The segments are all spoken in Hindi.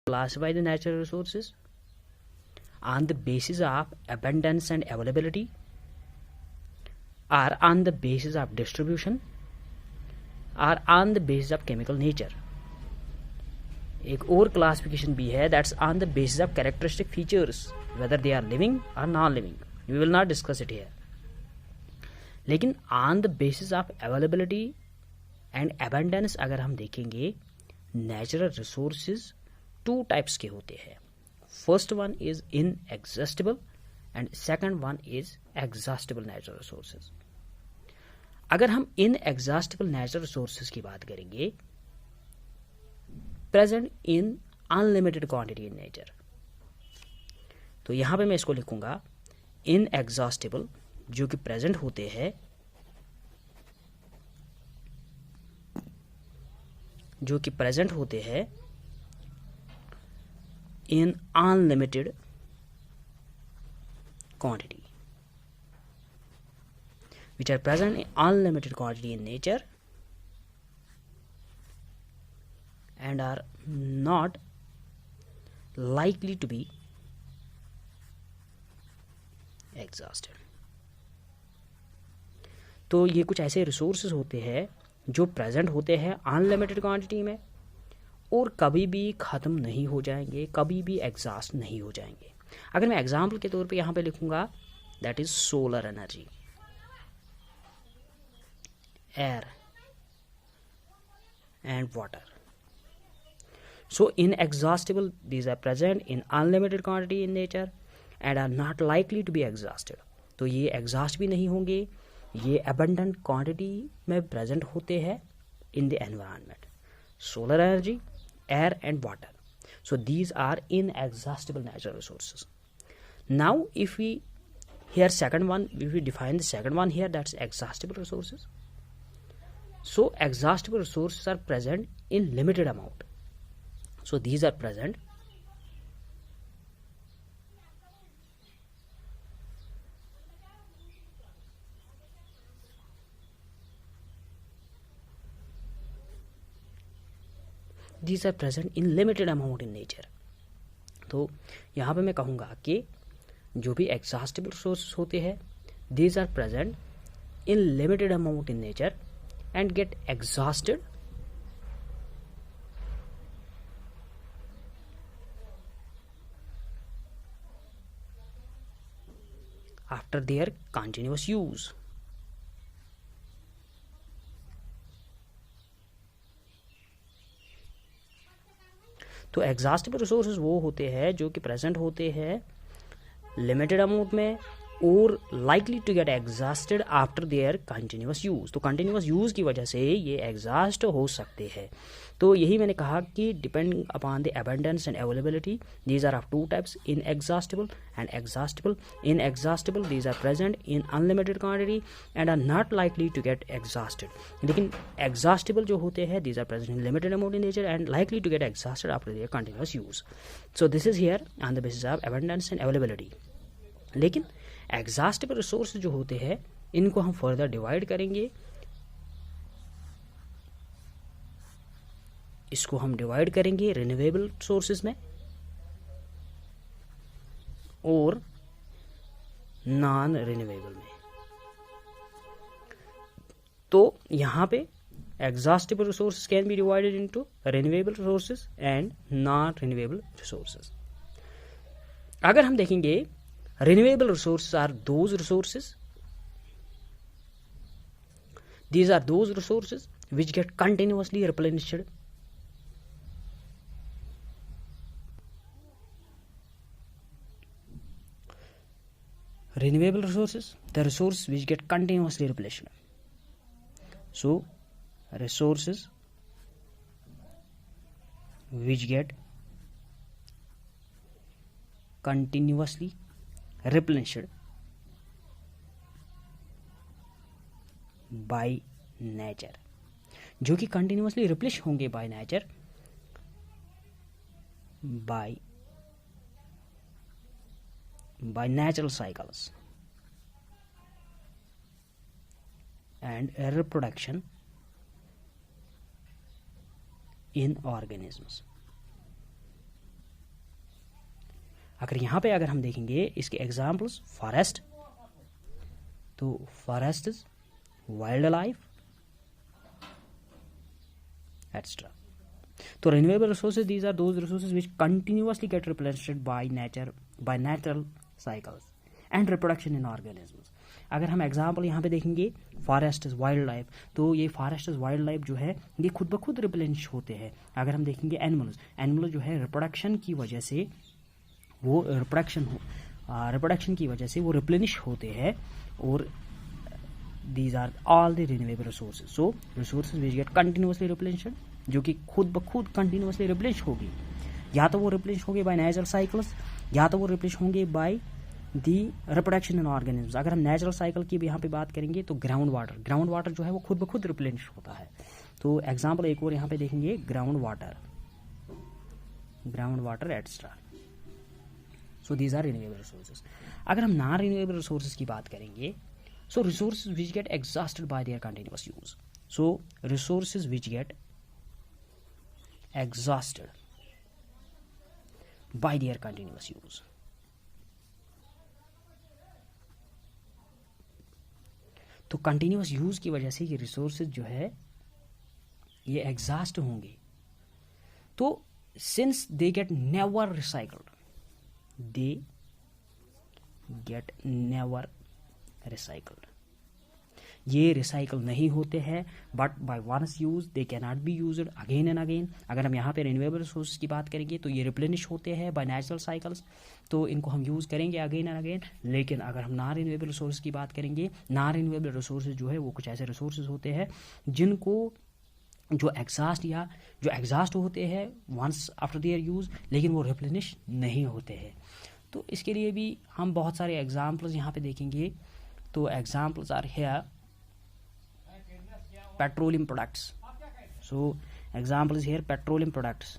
classify the natural resources on the basis of abundance and availability, or on the basis of distribution, or on the basis of chemical nature. एक और क्लासिफिकेशन भी है, that's on the basis of characteristic features, whether they are living और non living. We will not discuss it here. लेकिन on the basis of availability and abundance अगर हम देखेंगे, नेचुरल रिसोर्सेज टू टाइप्स के होते हैं. First one is inexhaustible and second one is exhaustible natural resources. अगर हम इनएग्जॉस्टिबल नेचुरल रिसोर्सेज की बात करेंगे, present in unlimited quantity in nature, तो यहां पे मैं इसको लिखूंगा इनएग्जॉस्टिबल, जो कि प्रेजेंट होते हैं, इन unlimited quantity, which are present in unlimited quantity in nature and are not likely to be exhausted. तो ये कुछ ऐसे रिसोर्सेज होते हैं जो प्रेजेंट होते हैं अनलिमिटेड क्वांटिटी में और कभी भी ख़त्म नहीं हो जाएंगे, कभी भी एग्जॉस्ट नहीं हो जाएंगे. अगर मैं एग्जाम्पल के तौर पे यहाँ पे लिखूंगा, that is solar energy, air and water. So inexhaustible, these are present in unlimited quantity in nature and are not likely to be exhausted. तो ये exhaust भी नहीं होंगे, ये abundant quantity में present होते हैं in the environment. Solar energy, air and water. So these are inexhaustible natural resources. Now if we here second one, if we define the second one here, that's exhaustible resources. So exhaustible resources are present in limited amount. So these are present in limited amount in nature. तो यहाँ पे मैं कहूँगा कि जो भी exhaustible resources होते हैं, these are present in limited amount in nature and get exhausted after their continuous use. तो एग्जॉस्टिबल रिसोर्सेज वो होते हैं जो कि प्रेजेंट होते हैं लिमिटेड अमाउंट में और likely to get exhausted after their continuous use. तो कंटिन्यूस यूज की वजह से ये एग्जॉस्ट हो सकते हैं. तो यही मैंने कहा कि depending upon the abundance and availability, these are of two types, inexhaustible and exhaustible. Inexhaustible, these are present in unlimited quantity and are not likely to get exhausted. लेकिन एग्जॉस्टिबल जो होते हैं, these are present in limited amount in nature and likely to get exhausted after their continuous use. So this is here on the basis of abundance and availability. लेकिन एग्जॉस्टिबल रिसोर्स जो होते हैं, इनको हम फर्दर डिवाइड करेंगे. इसको हम डिवाइड करेंगे रिन्यूएबल सोर्सेज में और नॉन रिन्यूएबल में. तो यहां पे exhaustible resources can be divided into renewable resources and non renewable resources. अगर हम देखेंगे, renewable resources are those resources, these are those resources which get continuously replenished. Renewable resources, the resources which get continuously replenished. So resources which get continuously replenished by nature, जो कि कंटिन्यूसली रिप्लेश होंगे by nature, by natural cycles and reproduction in organisms. अगर यहाँ पे अगर हम देखेंगे इसके एग्जाम्पल्स, फॉरेस्ट, तो फॉरेस्ट, वाइल्ड लाइफ, एक्स्ट्रा. तो renewable resources, these are those resources which continuously get replenished by natural cycles and reproduction in organisms. अगर हम एग्जाम्पल यहाँ पे देखेंगे फॉरेस्ट वाइल्ड लाइफ, तो ये फॉरेस्ट वाइल्ड लाइफ जो है ये खुद ब खुद रिप्लेनिश होते हैं. अगर हम देखेंगे एनिमल्स जो है रिप्रोडक्शन की वजह से वो रिप्रोडक्शन की वजह से वो रिप्लेनिश होते हैं. और these are all the renewable resources. So resources which get continuously replenished, जो कि खुद ब खुद कंटिन्यूसली रिप्लेनिश होगी. या तो वो रिप्लेनिश होंगे बाय नेचुरल साइकिल्स, या तो वो रिप्लेनिश होंगे by the reproduction in organism. अगर हम नेचुरल साइकिल की भी यहाँ पे बात करेंगे तो ग्राउंड वाटर जो है वो खुद ब खुद रिप्लेनिश होता है. तो एग्जाम्पल एक और यहाँ पे देखेंगे ground water extra. So these are renewable resources. अगर हम नॉन रिन्यूएबल रिसोर्सेज की बात करेंगे, so resources which get exhausted by their continuous use. So resources which get exhausted by their continuous use. तो कंटिन्यूस यूज की वजह से ये रिसोर्सेज जो है ये एग्जॉस्ट होंगे. तो since they get never recycled, recycled, ये रिसाइकल नहीं होते हैं. But by once use they can not be used again and again. अगर हम यहाँ पे रिन्यूएबल रिसोर्सेज की बात करेंगे तो ये रिप्लेनिश होते हैं बाय नेचुरल साइकिल्स, तो इनको हम यूज़ करेंगे अगेन एंड अगेन. लेकिन अगर हम नॉन रिन्यूएबल रिसोर्सेज की बात करेंगे, नॉन रिन्यूएबल रिसोर्सेज जो है वो कुछ ऐसे रिसोर्सेज होते हैं जिनको जो एग्जॉस्ट होते हैं वंस आफ्टर देयर यूज़, लेकिन वो रिप्लेनिश नहीं होते हैं. तो इसके लिए भी हम बहुत सारे एग्जाम्पल्स यहाँ पे देखेंगे. तो examples are here petroleum products. So example is here petroleum products.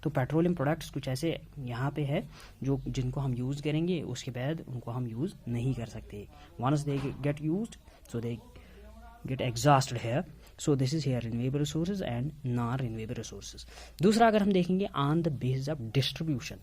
तो पेट्रोलियम प्रोडक्ट्स कुछ ऐसे यहाँ पे है जो जिनको हम यूज़ करेंगे उसके बाद उनको हम यूज़ नहीं कर सकते. Once they get used so they get exhausted here. So this is here renewable resources and non renewable resources. दूसरा अगर हम देखेंगे on the basis of distribution,